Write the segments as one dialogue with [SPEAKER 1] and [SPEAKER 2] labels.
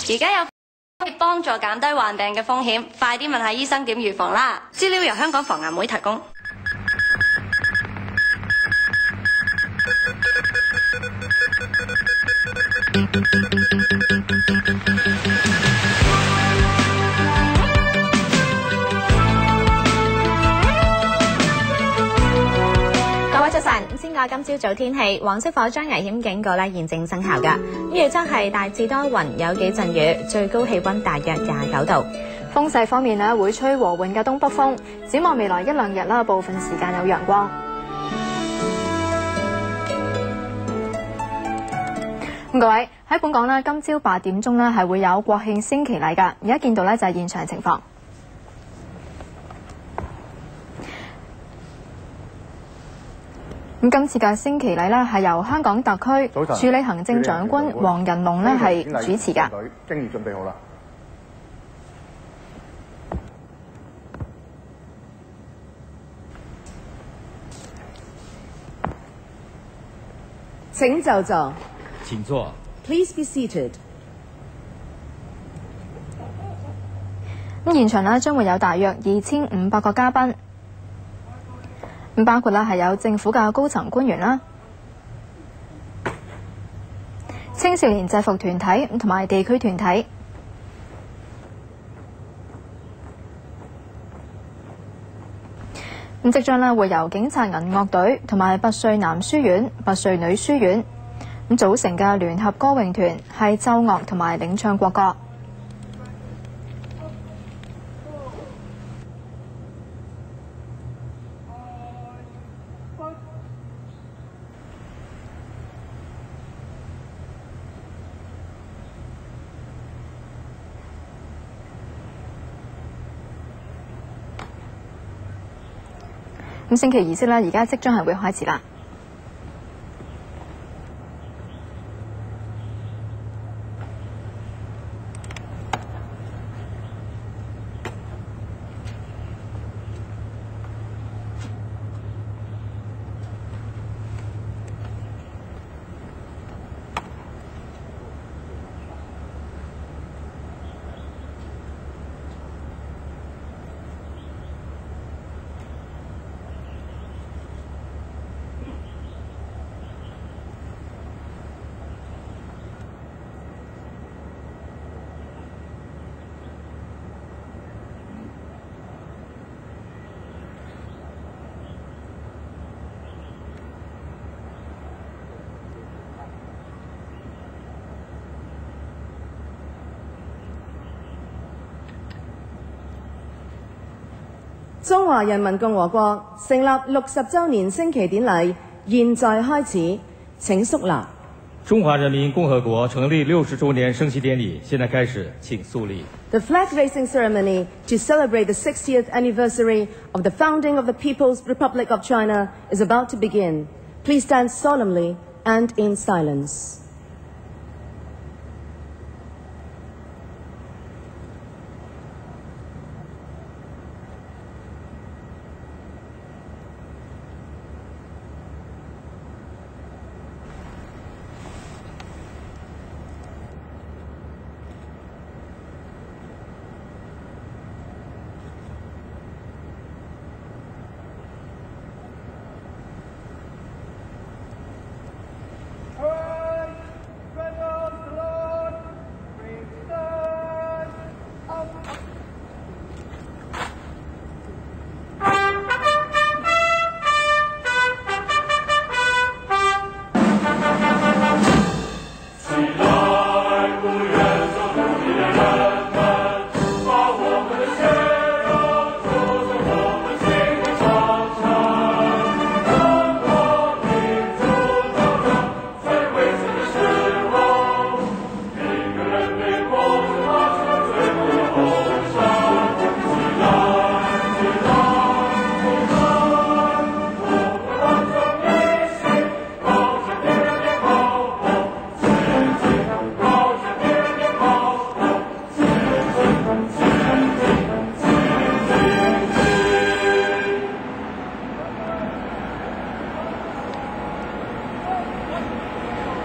[SPEAKER 1] 而家有可以幫助減低患病嘅風險，快啲問下醫生點預防啦。資料由香港防癌會提供。
[SPEAKER 2] 各位早晨，先講今朝早天氣，黃色火災危險警告咧現正生效㗎。預測係大致多雲，有幾陣雨，最高氣溫大約29度。
[SPEAKER 3] 風勢方面咧，會吹和緩嘅東北風。展望未來一兩日啦，部分時間有陽光。各位喺本港咧，今朝8點鐘咧係會有國慶升旗禮㗎。而家見到咧就係現場情況。咁今次嘅升旗禮咧係由香港特區署理行政長官黃仁龍咧係主持㗎。
[SPEAKER 4] 經已準備好啦。
[SPEAKER 5] 請就座。
[SPEAKER 6] 請坐。
[SPEAKER 5] Please be seated。
[SPEAKER 3] 咁現場呢將會有大約2500個嘉賓，咁包括啦係有政府嘅高層官員啦、青少年制服團體同埋地區團體。咁即將呢會由警察銀樂隊同埋拔萃男書院、拔萃女書院咁組成嘅聯合歌詠團係奏樂同埋領唱國歌。咁升旗儀式呢，而家即將係會開始啦。
[SPEAKER 5] 中華人民共和國成立60週年升旗典禮現在開始，請肅立。
[SPEAKER 6] 中華人民共和國成立60週年升旗典禮現在開始，請肅立。
[SPEAKER 5] The flag raising ceremony to celebrate the 60th anniversary of the founding of the People's Republic of China is about to begin. Please stand solemnly and in silence.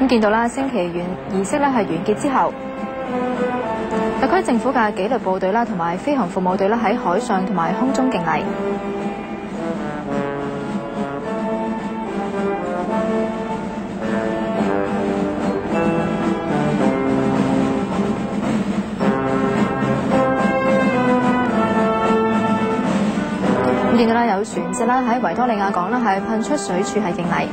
[SPEAKER 3] 咁見到啦，升旗儀式咧係完結之後，特區政府嘅紀律部隊啦，同埋飛行服務隊啦，喺海上同埋空中敬禮。見到啦，有船隻啦喺維多利亞港啦，係噴出水柱係敬禮。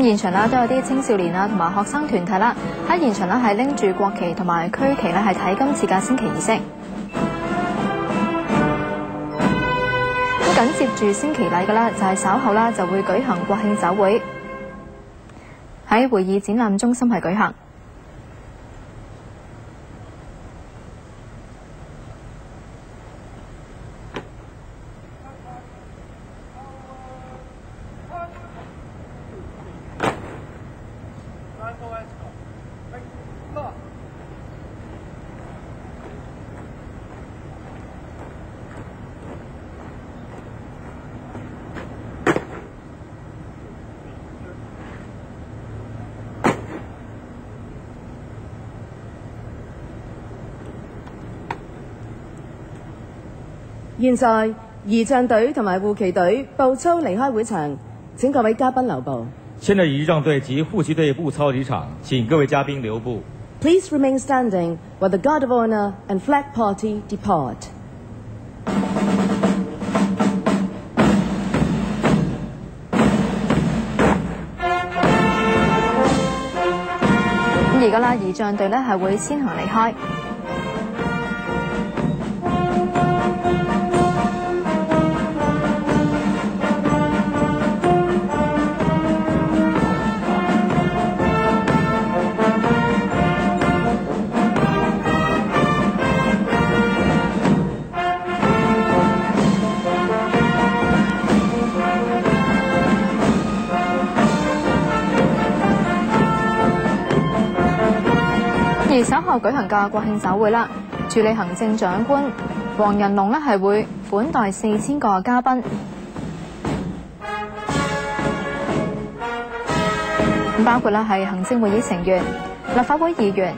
[SPEAKER 3] 現場啦都有啲青少年啊同埋學生團體啦喺現場啦係拎住國旗同埋區旗咧係睇今次嘅升旗儀式。咁緊接住升旗禮嘅啦就係稍後啦就會舉行國慶酒會，喺會議展覽中心係舉行。
[SPEAKER 5] 現在儀仗隊同埋護旗隊步操離開會場，請各位嘉賓留步。
[SPEAKER 6] 現在儀仗隊及護旗隊步操離場，請各位嘉賓留步。
[SPEAKER 5] Please remain standing while the Guard of Honor and Flag Party depart.
[SPEAKER 3] 咁而家啦，儀仗隊咧係會先行離開。而稍後舉行嘅國慶酒會啦，助理行政長官黃仁龍咧係會款待4000個嘉賓，包括啦係行政會議成員、立法會議員、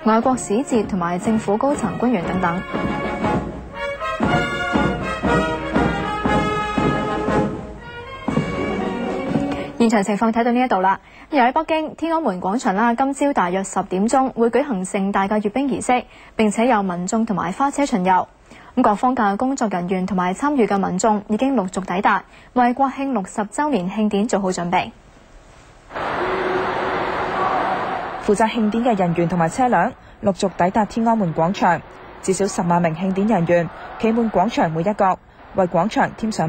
[SPEAKER 3] 外國使節同埋政府高層官員等等。現場情況睇到呢一度啦，又喺北京天安門廣場啦，今朝大約10點鐘會舉行盛大嘅閱兵儀式，並且有民眾同埋花車巡遊。咁各方嘅工作人員同埋參與嘅民眾已經陸續抵達，為國慶60週年慶典做好準備。
[SPEAKER 4] 負責慶典嘅人員同埋車輛陸續抵達天安門廣場，至少10萬名慶典人員企滿廣場每一角，為廣場添上